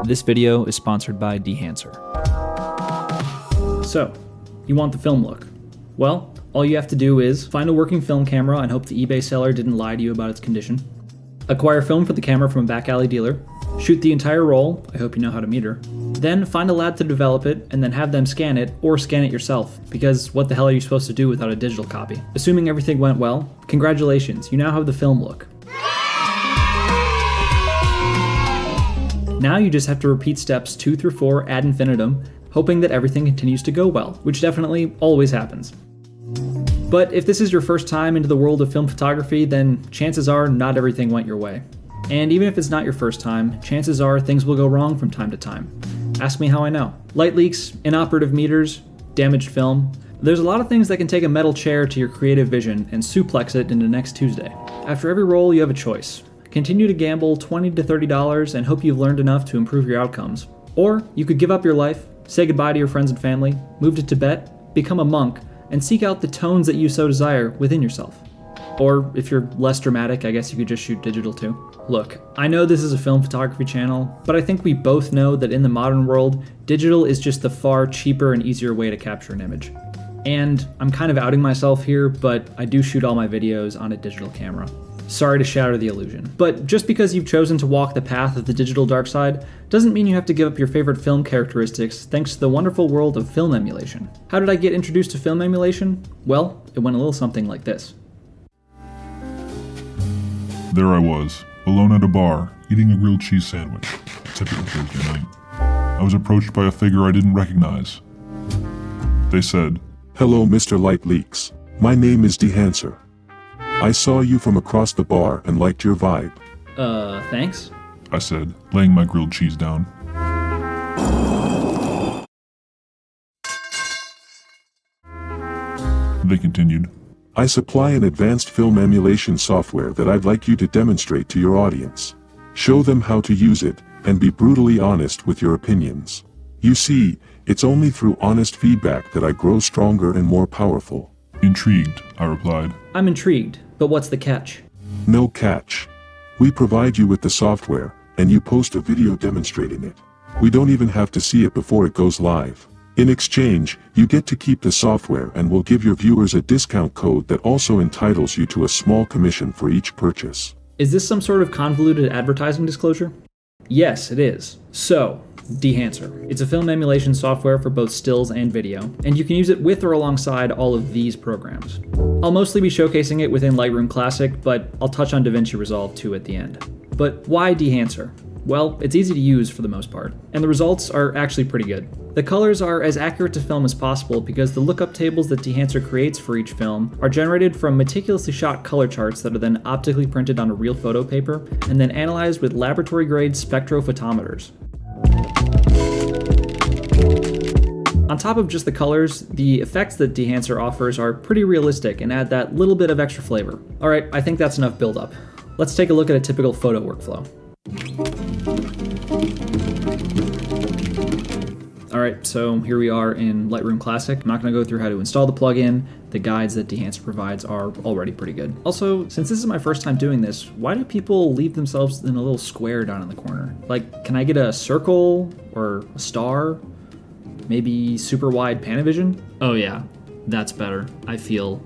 This video is sponsored by Dehancer. So, you want the film look? Well, all you have to do is find a working film camera and hope the eBay seller didn't lie to you about its condition. Acquire film for the camera from a back alley dealer. Shoot the entire roll, I hope you know how to meter. Then find a lab to develop it, and then have them scan it, or scan it yourself, because what the hell are you supposed to do without a digital copy? Assuming everything went well, congratulations, you now have the film look. Now you just have to repeat steps 2 through 4 ad infinitum, hoping that everything continues to go well, which definitely always happens. But if this is your first time into the world of film photography, then chances are not everything went your way. And even if it's not your first time, chances are things will go wrong from time to time. Ask me how I know. Light leaks, inoperative meters, damaged film. There's a lot of things that can take a metal chair to your creative vision and suplex it into next Tuesday. After every roll, you have a choice. Continue to gamble $20 to $30 and hope you've learned enough to improve your outcomes. Or you could give up your life, say goodbye to your friends and family, move to Tibet, become a monk, and seek out the tones that you so desire within yourself. Or if you're less dramatic, I guess you could just shoot digital too. Look, I know this is a film photography channel, but I think we both know that in the modern world, digital is just the far cheaper and easier way to capture an image. And I'm kind of outing myself here, but I do shoot all my videos on a digital camera. Sorry to shatter the illusion. But just because you've chosen to walk the path of the digital dark side, doesn't mean you have to give up your favorite film characteristics thanks to the wonderful world of film emulation. How did I get introduced to film emulation? Well, it went a little something like this. There I was, alone at a bar, eating a grilled cheese sandwich. Typical Thursday night. I was approached by a figure I didn't recognize. They said, "Hello, Mr. Light Leaks. My name is Dehancer. I saw you from across the bar and liked your vibe." Thanks? I said, laying my grilled cheese down. They continued, "I supply an advanced film emulation software that I'd like you to demonstrate to your audience. Show them how to use it, and be brutally honest with your opinions. You see, it's only through honest feedback that I grow stronger and more powerful." Intrigued, I replied. I'm intrigued, but what's the catch? No catch. We provide you with the software, and you post a video demonstrating it. We don't even have to see it before it goes live. In exchange, you get to keep the software and we'll give your viewers a discount code that also entitles you to a small commission for each purchase. Is this some sort of convoluted advertising disclosure? Yes, it is. So, Dehancer. It's a film emulation software for both stills and video, and you can use it with or alongside all of these programs. I'll mostly be showcasing it within Lightroom Classic, but I'll touch on Davinci Resolve too at the end. But why Dehancer? Well, it's easy to use for the most part, and the results are actually pretty good. The colors are as accurate to film as possible because the lookup tables that Dehancer creates for each film are generated from meticulously shot color charts that are then optically printed on a real photo paper and then analyzed with laboratory-grade spectrophotometers. On top of just the colors, the effects that Dehancer offers are pretty realistic and add that little bit of extra flavor. Alright, I think that's enough build-up. Let's take a look at a typical photo workflow. Alright, so here we are in Lightroom Classic. I'm not going to go through how to install the plugin. The guides that Dehancer provides are already pretty good. Also, since this is my first time doing this, why do people leave themselves in a little square down in the corner? Like, can I get a circle or a star? Maybe super wide Panavision? Oh yeah, that's better. I feel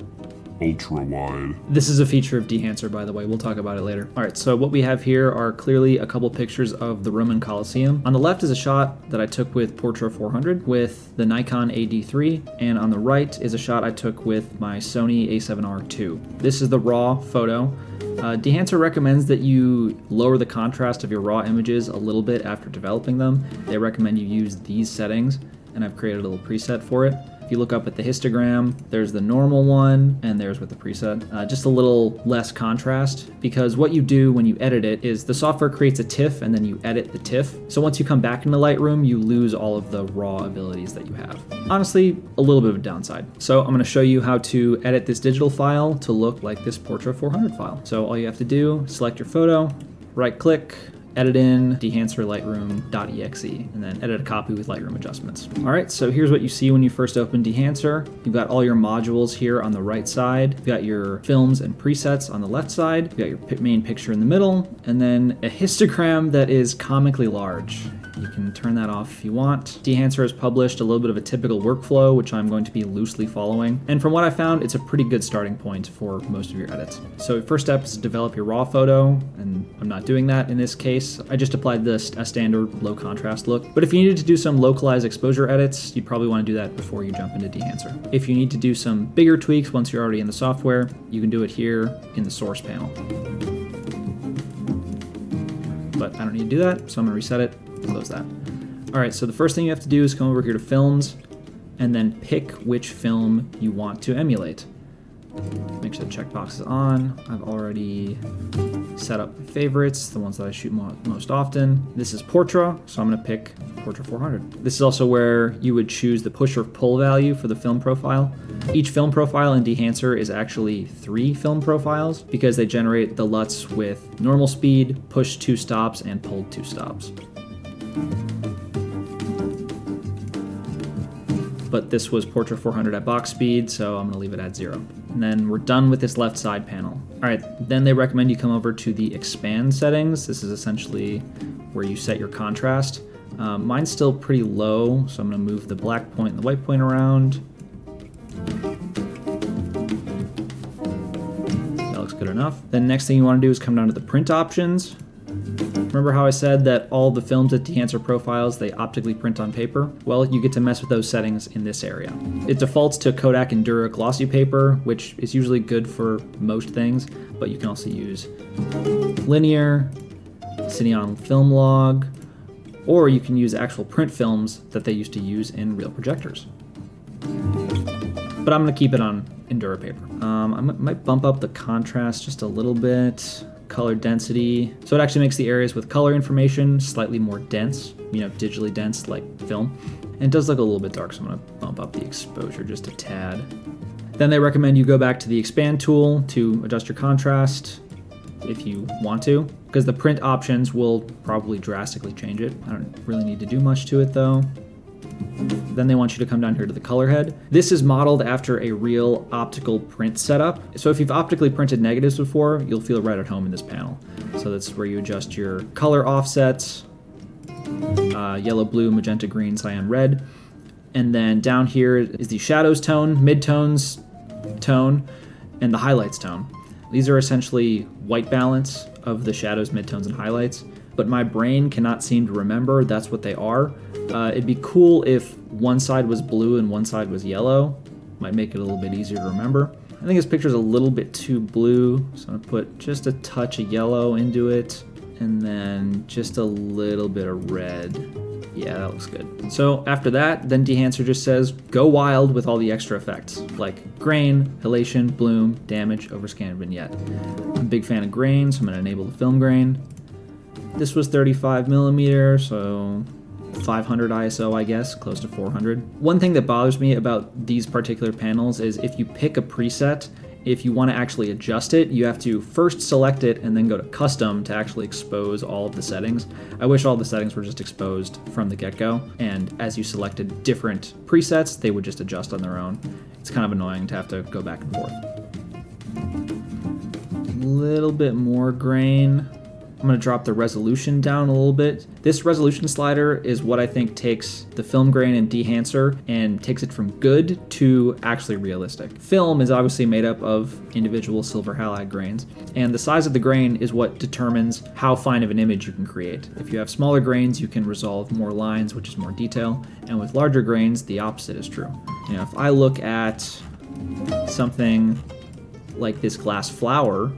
ultra wide. This is a feature of Dehancer, by the way. We'll talk about it later. All right, so what we have here are clearly a couple pictures of the Roman Colosseum. On the left is a shot that I took with Portra 400 with the Nikon AD3, and on the right is a shot I took with my Sony a7R II. This is the raw photo. Dehancer recommends that you lower the contrast of your raw images a little bit after developing them. They recommend you use these settings, and I've created a little preset for it. If you look up at the histogram, there's the normal one, and there's with the preset. Just a little less contrast, because what you do when you edit it is the software creates a TIFF, and then you edit the TIFF. So once you come back into Lightroom, you lose all of the raw abilities that you have. Honestly, a little bit of a downside. So I'm gonna show you how to edit this digital file to look like this Portra 400 file. So all you have to do, select your photo, right-click, edit in Dehancer Lightroom.exe, and then edit a copy with Lightroom adjustments. All right, so here's what you see when you first open Dehancer. You've got all your modules here on the right side. You've got your films and presets on the left side. You've got your main picture in the middle, and then a histogram that is comically large. You can turn that off if you want. Dehancer has published a little bit of a typical workflow, which I'm going to be loosely following. And from what I found, it's a pretty good starting point for most of your edits. So first step is to develop your raw photo, and I'm not doing that in this case. I just applied a standard low contrast look. But if you needed to do some localized exposure edits, you'd probably want to do that before you jump into Dehancer. If you need to do some bigger tweaks once you're already in the software, you can do it here in the source panel. But I don't need to do that, so I'm gonna reset it, close that. All right, so the first thing you have to do is come over here to Films, and then pick which film you want to emulate. Make sure the checkbox is on. I've already set up favorites, the ones that I shoot most often. This is Portra, so I'm gonna pick Portra 400. This is also where you would choose the push or pull value for the film profile. Each film profile in Dehancer is actually 3 film profiles because they generate the LUTs with normal speed, push 2 stops, and pulled 2 stops. But this was Portra 400 at box speed, so I'm gonna leave it at 0. And then we're done with this left side panel. All right, then they recommend you come over to the expand settings. This is essentially where you set your contrast. Mine's still pretty low, so I'm gonna move the black point and the white point around. That looks good enough. Then next thing you wanna do is come down to the print options. Remember how I said that all the films at Dehancer profiles, they optically print on paper? Well, you get to mess with those settings in this area. It defaults to Kodak Endura glossy paper, which is usually good for most things, but you can also use linear, Cineon film log, or you can use actual print films that they used to use in real projectors. But I'm gonna keep it on Endura paper. I might bump up the contrast just a little bit. Color density. So it actually makes the areas with color information slightly more dense, digitally dense like film. And it does look a little bit dark, so I'm gonna bump up the exposure just a tad. Then they recommend you go back to the expand tool to adjust your contrast if you want to, because the print options will probably drastically change it. I don't really need to do much to it though. Then they want you to come down here to the color head. This is modeled after a real optical print setup. So if you've optically printed negatives before, you'll feel right at home in this panel. So that's where you adjust your color offsets, yellow, blue, magenta, green, cyan, red. And then down here is the shadows tone, midtones tone, and the highlights tone. These are essentially white balance of the shadows, midtones, and highlights. But my brain cannot seem to remember that's what they are. It'd be cool if one side was blue and one side was yellow. Might make it a little bit easier to remember. I think this picture's a little bit too blue, so I'm gonna put just a touch of yellow into it, and then just a little bit of red. Yeah, that looks good. So after that, then Dehancer just says, go wild with all the extra effects, like grain, halation, bloom, damage, overscan, vignette. I'm a big fan of grain, so I'm gonna enable the film grain. This was 35mm, so 500 ISO, I guess, close to 400. One thing that bothers me about these particular panels is if you pick a preset, if you want to actually adjust it, you have to first select it and then go to custom to actually expose all of the settings. I wish all the settings were just exposed from the get-go, and as you selected different presets, they would just adjust on their own. It's kind of annoying to have to go back and forth. A little bit more grain. I'm going to drop the resolution down a little bit. This resolution slider is what I think takes the film grain in Dehancer and takes it from good to actually realistic. Film is obviously made up of individual silver halide grains, and the size of the grain is what determines how fine of an image you can create. If you have smaller grains, you can resolve more lines, which is more detail, and with larger grains, the opposite is true. If I look at something like this glass flower,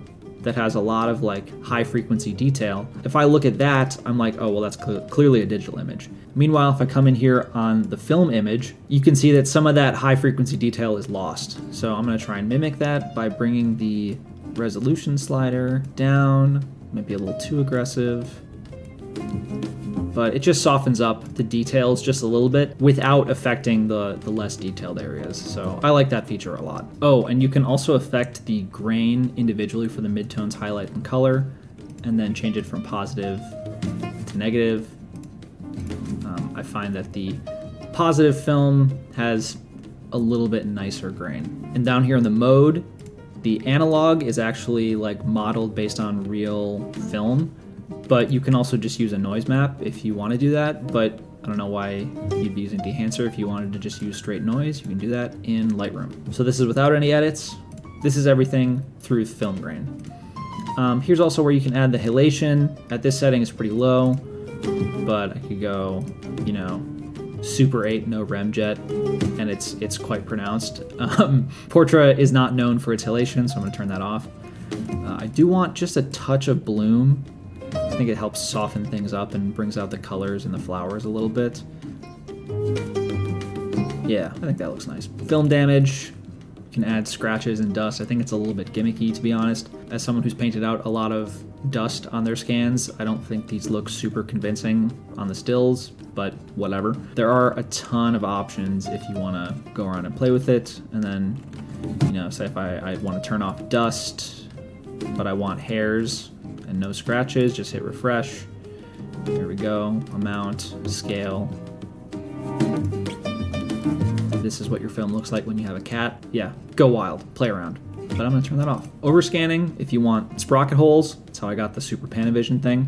that has a lot of high frequency detail. If I look at that, I'm like, oh, well, that's clearly a digital image. Meanwhile, if I come in here on the film image, you can see that some of that high frequency detail is lost. So I'm gonna try and mimic that by bringing the resolution slider down. Might be a little too aggressive, but it just softens up the details just a little bit without affecting the less detailed areas. So I like that feature a lot. Oh, and you can also affect the grain individually for the midtones, highlight, and color, and then change it from positive to negative. I find that the positive film has a little bit nicer grain. And down here in the mode, the analog is actually modeled based on real film, but you can also just use a noise map if you want to do that, but I don't know why you'd be using Dehancer. If you wanted to just use straight noise, you can do that in Lightroom. So this is without any edits. This is everything through film grain. Here's also where you can add the halation. At this setting, it's pretty low, but I could go, you know, Super 8, no remjet, and it's quite pronounced. Portra is not known for its halation, so I'm going to turn that off. I do want just a touch of bloom. I think it helps soften things up and brings out the colors and the flowers a little bit. Yeah, I think that looks nice. Film damage. You can add scratches and dust. I think it's a little bit gimmicky, to be honest. As someone who's painted out a lot of dust on their scans, I don't think these look super convincing on the stills, but whatever. There are a ton of options if you want to go around and play with it. And then, you know, say if I want to turn off dust, but I want hairs and no scratches, just hit refresh. There we go. Amount, scale. This is what your film looks like when you have a cat. Yeah, go wild, play around. But I'm gonna turn that off. Overscanning, if you want sprocket holes, that's how I got the Super Panavision thing.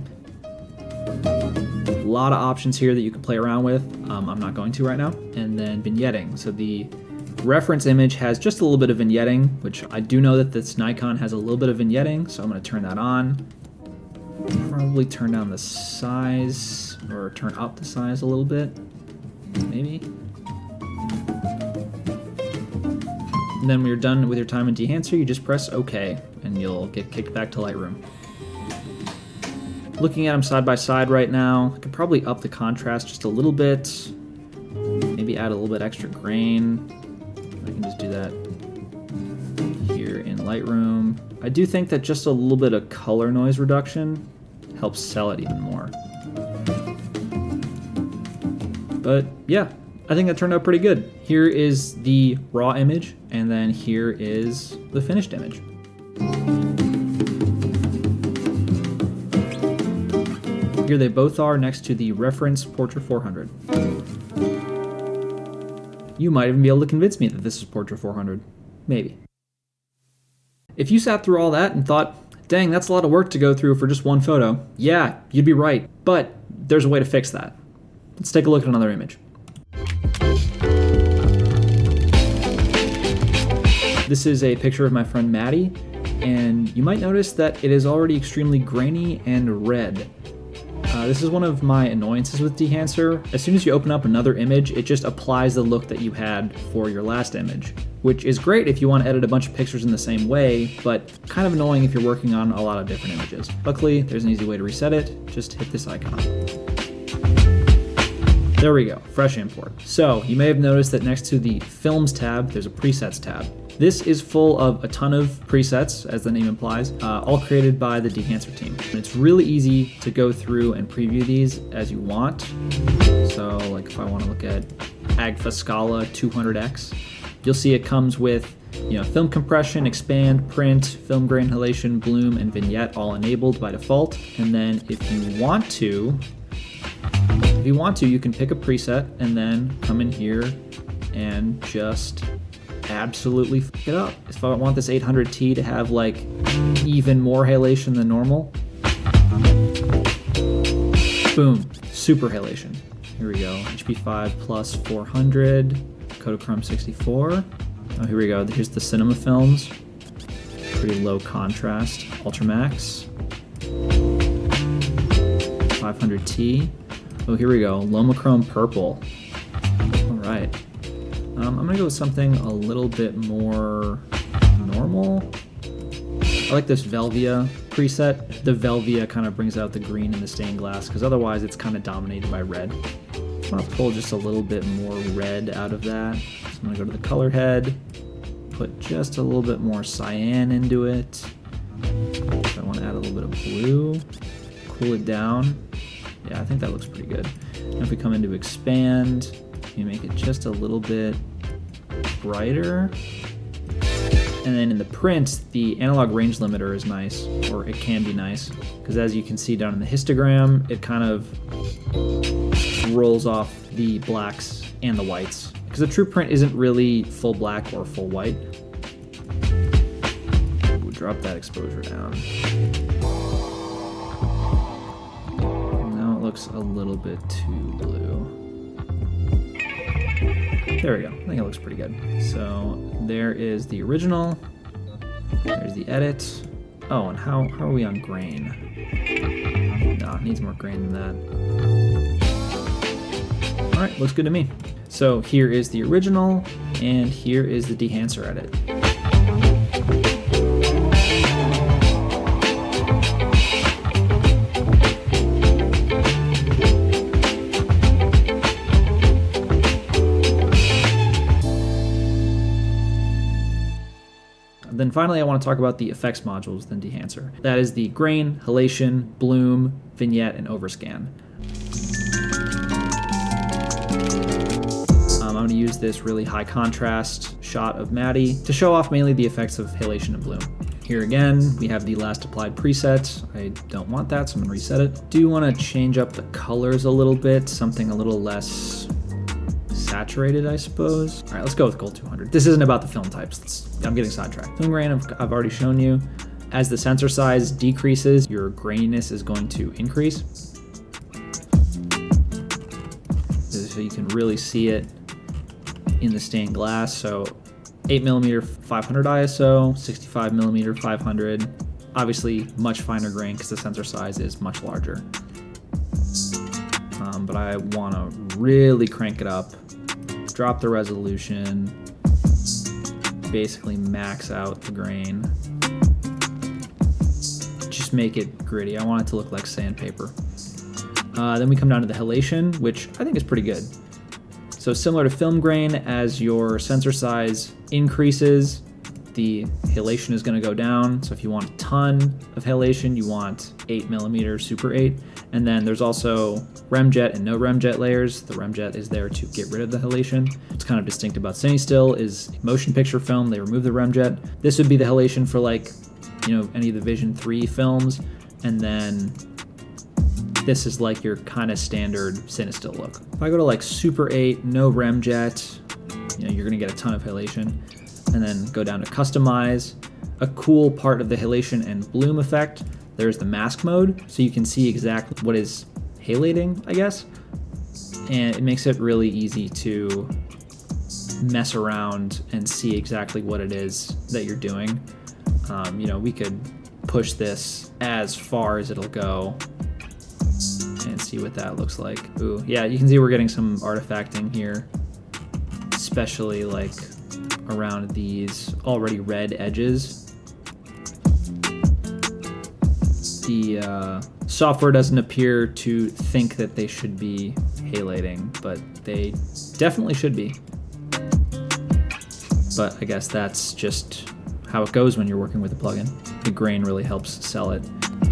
A lot of options here that you can play around with. I'm not going to right now. And then vignetting. So the reference image has just a little bit of vignetting, which I do know that this Nikon has a little bit of vignetting, so I'm gonna turn that on. Probably turn down the size, or turn up the size a little bit, maybe. And then when you're done with your time in Dehancer, you just press OK, and you'll get kicked back to Lightroom. Looking at them side by side right now, I could probably up the contrast just a little bit, maybe add a little bit extra grain. I can just do that here in Lightroom. I do think that just a little bit of color noise reduction helps sell it even more. But yeah, I think that turned out pretty good. Here is the raw image, and then here is the finished image. Here they both are next to the reference Portra 400. You might even be able to convince me that this is Portra 400. Maybe. If you sat through all that and thought, dang, that's a lot of work to go through for just one photo, yeah, you'd be right. But there's a way to fix that. Let's take a look at another image. This is a picture of my friend Maddie, and you might notice that it is already extremely grainy and red. This is one of my annoyances with Dehancer. As soon as you open up another image, it just applies the look that you had for your last image, which is great if you want to edit a bunch of pictures in the same way, but kind of annoying if you're working on a lot of different images. Luckily, there's an easy way to reset it. Just hit this icon. There we go, fresh import. So you may have noticed that next to the Films tab, there's a Presets tab. This is full of a ton of presets, as the name implies, all created by the Dehancer team. And it's really easy to go through and preview these as you want. So like if I want to look at Agfa Scala 200X, you'll see it comes with, you know, film compression, expand, print, film grain halation, bloom, and vignette all enabled by default. And then if you want to, you can pick a preset and then come in here and just absolutely f it up. If I want this 800T to have like even more halation than normal, boom, super halation. Here we go, HP5 plus 400, Kodachrome 64. Oh, here we go, here's the Cinema Films. Pretty low contrast, Ultramax. 500T. Oh, here we go, Lomochrome Purple. All right. I'm gonna go with something a little bit more normal. I like this Velvia preset. The Velvia kind of brings out the green in the stained glass, because otherwise it's kind of dominated by red. I want to pull just a little bit more red out of that. So I'm gonna go to the color head, put just a little bit more cyan into it. I want to add a little bit of blue, cool it down. Yeah, I think that looks pretty good. And if we come into expand, you make it just a little bit brighter. And then in the print, the analog range limiter is nice, or it can be nice, because as you can see down in the histogram, it kind of rolls off the blacks and the whites, because the true print isn't really full black or full white. We'll drop that exposure down. looks a little bit too blue. There we go. I think it looks pretty good. So there is the original. There's the edit. Oh, and how are we on grain? No, it needs more grain than that. All right, looks good to me. So here is the original, and here is the Dehancer edit. Then finally, I want to talk about the effects modules within Dehancer. That is the grain, halation, bloom, vignette, and overscan. I'm going to use this really high contrast shot of Maddie to show off mainly the effects of halation and bloom. Here again, we have the last applied preset. I don't want that, so I'm going to reset it. Do want to change up the colors a little bit, something a little less saturated, I suppose. All right, let's go with Gold 200. This isn't about the film types. I'm getting sidetracked. Film grain, I've already shown you. As the sensor size decreases, your graininess is going to increase. So you can really see it in the stained glass. So 8mm 500 ISO, 65mm 500. Obviously much finer grain because the sensor size is much larger. But I want to really crank it up, drop the resolution, basically max out the grain. Just make it gritty. I want it to look like sandpaper. Then we come down to the halation, which I think is pretty good. So similar to film grain, as your sensor size increases, the halation is going to go down. So if you want a ton of halation, you want 8mm Super 8. And then there's also remjet and no remjet layers. The remjet is there to get rid of the halation. What's kind of distinct about CineStill is motion picture film, they remove the remjet. This would be the halation for like, any of the Vision 3 films. And then this is like your kind of standard CineStill look. If I go to like Super 8, no remjet, you're gonna get a ton of halation. And then go down to customize. A cool part of the halation and bloom effect, there's the mask mode, so you can see exactly what is halating, I guess. And it makes it really easy to mess around and see exactly what it is that you're doing. We could push this as far as it'll go and see what that looks like. Ooh, yeah, you can see we're getting some artifacting here, especially like around these already red edges. The software doesn't appear to think that they should be halating, but they definitely should be. But I guess that's just how it goes when you're working with a plugin. The grain really helps sell it.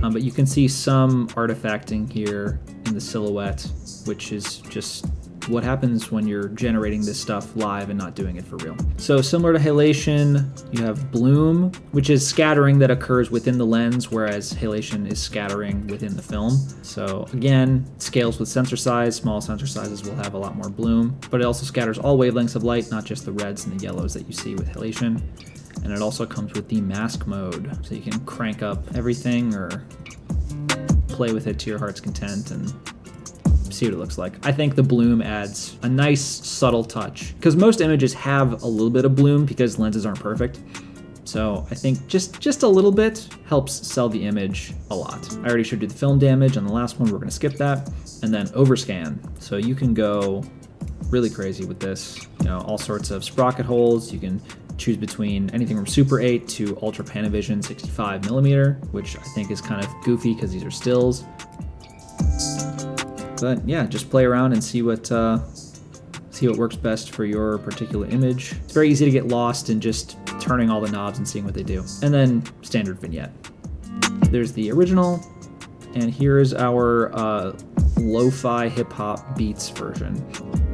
But you can see some artifacting here in the silhouette, which is just what happens when you're generating this stuff live and not doing it for real. So similar to halation, you have bloom, which is scattering that occurs within the lens, whereas halation is scattering within the film. So again, scales with sensor size. Small sensor sizes will have a lot more bloom, but it also scatters all wavelengths of light, not just the reds and the yellows that you see with halation. And it also comes with the mask mode, so you can crank up everything or play with it to your heart's content and see what it looks like. I think the bloom adds a nice subtle touch, because most images have a little bit of bloom because lenses aren't perfect. So I think just a little bit helps sell the image a lot. I already showed you the film damage on the last one, we're gonna skip that. And then overscan. So you can go really crazy with this. All sorts of sprocket holes. You can choose between anything from Super 8 to Ultra Panavision 65mm, which I think is kind of goofy because these are stills. But yeah, just play around and see what works best for your particular image. It's very easy to get lost in just turning all the knobs and seeing what they do. And then standard vignette. There's the original, and here's our lo-fi hip-hop beats version.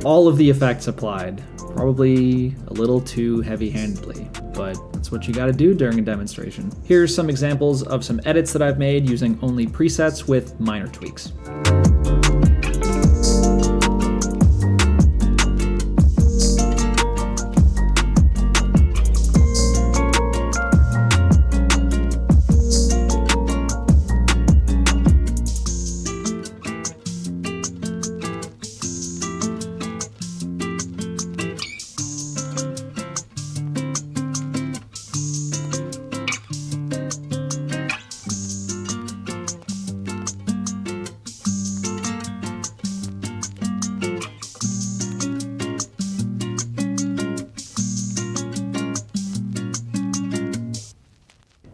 All of the effects applied, probably a little too heavy-handedly, but that's what you gotta do during a demonstration. Here's some examples of some edits that I've made using only presets with minor tweaks.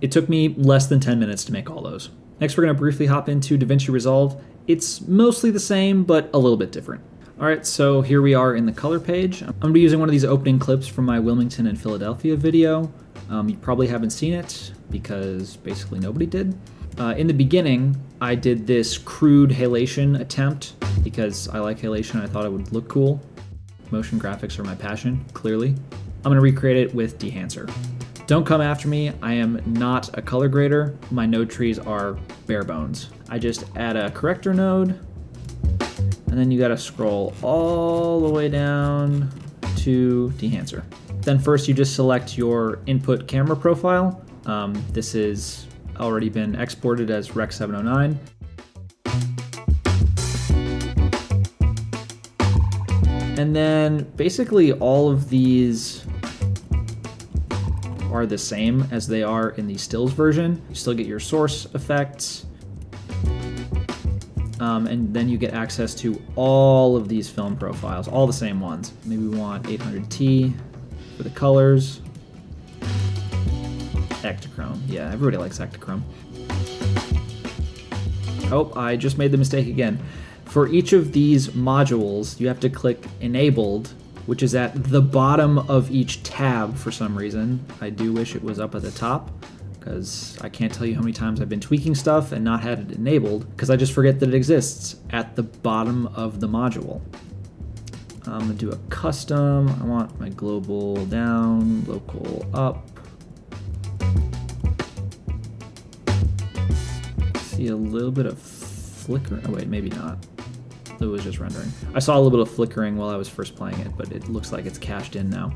It took me less than 10 minutes to make all those. Next, we're going to briefly hop into Davinci Resolve. It's mostly the same, but a little bit different. All right, so here we are in the color page. I'm going to be using one of these opening clips from my Wilmington and Philadelphia video. You probably haven't seen it because basically nobody did. In the beginning, I did this crude halation attempt because I like halation and I thought it would look cool. Motion graphics are my passion, clearly. I'm going to recreate it with Dehancer. Don't come after me, I am not a color grader. My node trees are bare bones. I just add a corrector node, and then you gotta scroll all the way down to Dehancer. Then first you just select your input camera profile. This has already been exported as Rec 709. And then basically all of these are the same as they are in the stills version. You still get your source effects, and then you get access to all of these film profiles, all the same ones. Maybe we want 800T for the colors. Ektachrome, yeah, everybody likes Ektachrome. Oh, I just made the mistake again. For each of these modules, you have to click Enabled, which is at the bottom of each tab for some reason. I do wish it was up at the top, because I can't tell you how many times I've been tweaking stuff and not had it enabled, because I just forget that it exists at the bottom of the module. I'm gonna do a custom. I want my global down, local up. See a little bit of flicker. Oh wait, maybe not. It was just rendering. I saw a little bit of flickering while I was first playing it, but it looks like it's cached in now.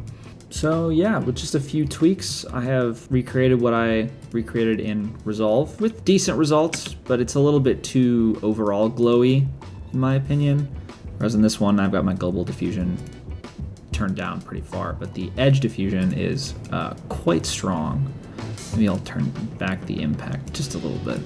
So yeah, with just a few tweaks, I have recreated what I recreated in Resolve with decent results, but it's a little bit too overall glowy, in my opinion. Whereas in this one, I've got my global diffusion turned down pretty far, but the edge diffusion is quite strong. Maybe I'll turn back the impact just a little bit.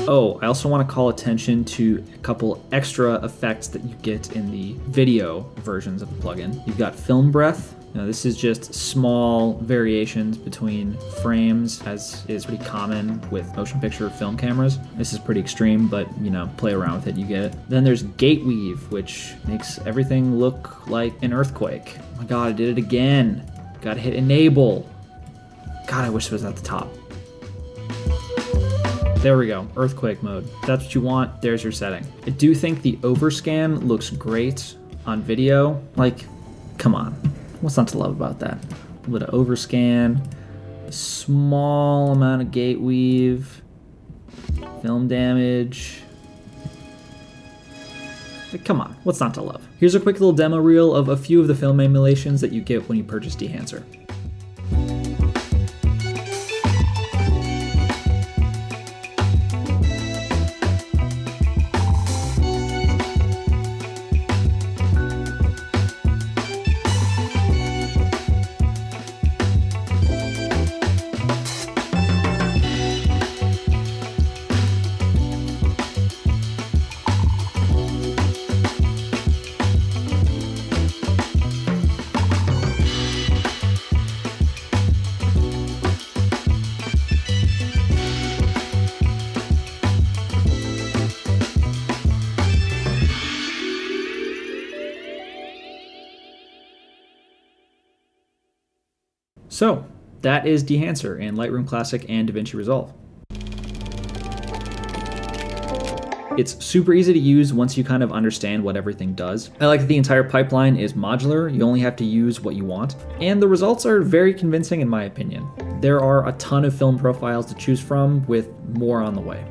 Oh, I also want to call attention to a couple extra effects that you get in the video versions of the plugin. You've got film breath. Now, this is just small variations between frames, as is pretty common with motion picture film cameras. This is pretty extreme, but play around with it, you get it. Then there's gate weave, which makes everything look like an earthquake. Oh my god, I did it again. Gotta hit enable. God, I wish it was at the top. There we go, earthquake mode. If that's what you want, there's your setting. I do think the overscan looks great on video. Like, come on, what's not to love about that? A little bit of overscan, a small amount of gate weave, film damage. Like, come on, what's not to love? Here's a quick little demo reel of a few of the film emulations that you get when you purchase Dehancer. So that is Dehancer in Lightroom Classic and Davinci Resolve. It's super easy to use once you kind of understand what everything does. I like that the entire pipeline is modular. You only have to use what you want. And the results are very convincing in my opinion. There are a ton of film profiles to choose from, with more on the way.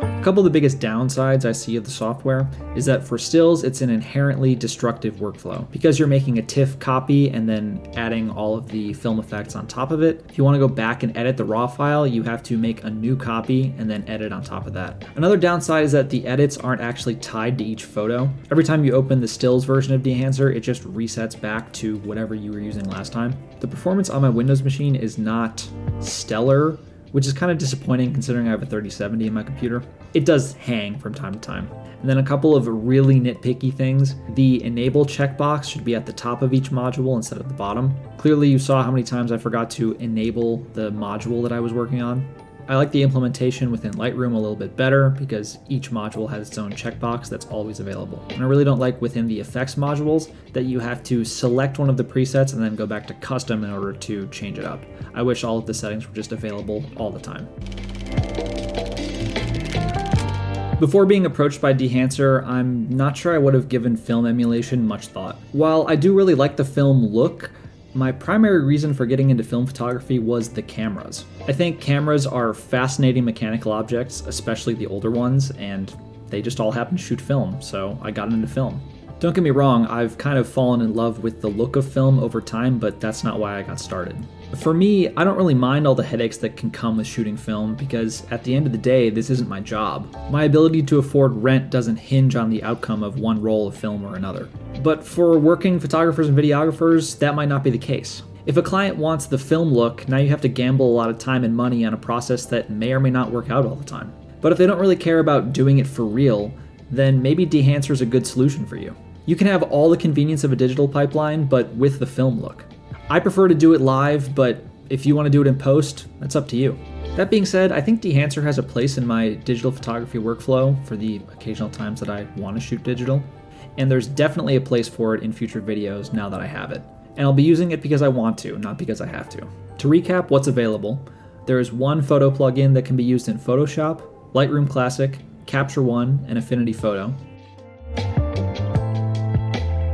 A couple of the biggest downsides I see of the software is that for stills, it's an inherently destructive workflow. Because you're making a TIFF copy and then adding all of the film effects on top of it, if you want to go back and edit the raw file, you have to make a new copy and then edit on top of that. Another downside is that the edits aren't actually tied to each photo. Every time you open the stills version of Dehancer, it just resets back to whatever you were using last time. The performance on my Windows machine is not stellar, which is kind of disappointing considering I have a 3070 in my computer. It does hang from time to time. And then a couple of really nitpicky things. The enable checkbox should be at the top of each module instead of the bottom. Clearly you saw how many times I forgot to enable the module that I was working on. I like the implementation within Lightroom a little bit better because each module has its own checkbox that's always available. And I really don't like within the effects modules that you have to select one of the presets and then go back to custom in order to change it up. I wish all of the settings were just available all the time. Before being approached by Dehancer, I'm not sure I would have given film emulation much thought. While I do really like the film look, my primary reason for getting into film photography was the cameras. I think cameras are fascinating mechanical objects, especially the older ones, and they just all happen to shoot film, so I got into film. Don't get me wrong, I've kind of fallen in love with the look of film over time, but that's not why I got started. For me, I don't really mind all the headaches that can come with shooting film because at the end of the day, this isn't my job. My ability to afford rent doesn't hinge on the outcome of one roll of film or another. But for working photographers and videographers, that might not be the case. If a client wants the film look, now you have to gamble a lot of time and money on a process that may or may not work out all the time. But if they don't really care about doing it for real, then maybe Dehancer is a good solution for you. You can have all the convenience of a digital pipeline, but with the film look. I prefer to do it live, but if you want to do it in post, that's up to you. That being said, I think Dehancer has a place in my digital photography workflow for the occasional times that I want to shoot digital, and there's definitely a place for it in future videos now that I have it. And I'll be using it because I want to, not because I have to. To recap what's available, there is one photo plugin that can be used in Photoshop, Lightroom Classic, Capture One, and Affinity Photo.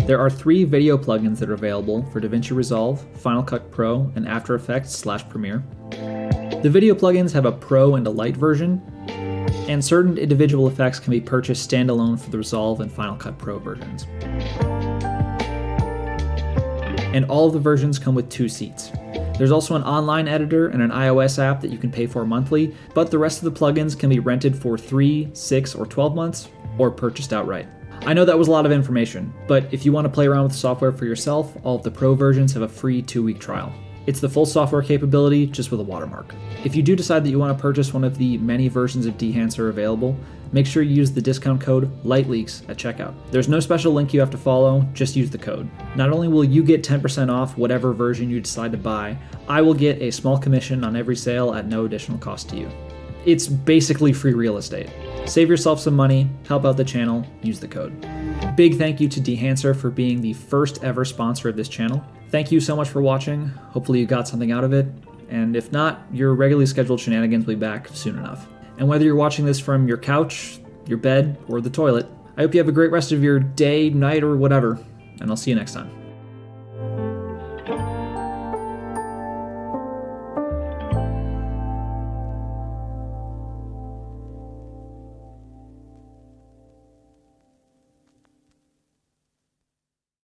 There are 3 video plugins that are available for Davinci Resolve, Final Cut Pro, and After Effects/Premiere. The video plugins have a Pro and a Light version, and certain individual effects can be purchased standalone for the Resolve and Final Cut Pro versions. And all of the versions come with 2 seats. There's also an online editor and an iOS app that you can pay for monthly, but the rest of the plugins can be rented for 3, 6, or 12 months, or purchased outright. I know that was a lot of information, but if you want to play around with the software for yourself, all of the Pro versions have a free 2-week trial. It's the full software capability, just with a watermark. If you do decide that you want to purchase one of the many versions of Dehancer available, make sure you use the discount code LIGHTLEAKS at checkout. There's no special link you have to follow, just use the code. Not only will you get 10% off whatever version you decide to buy, I will get a small commission on every sale at no additional cost to you. It's basically free real estate. Save yourself some money, help out the channel, use the code. Big thank you to Dehancer for being the first ever sponsor of this channel. Thank you so much for watching. Hopefully you got something out of it. And if not, your regularly scheduled shenanigans will be back soon enough. And whether you're watching this from your couch, your bed, or the toilet, I hope you have a great rest of your day, night, or whatever. And I'll see you next time.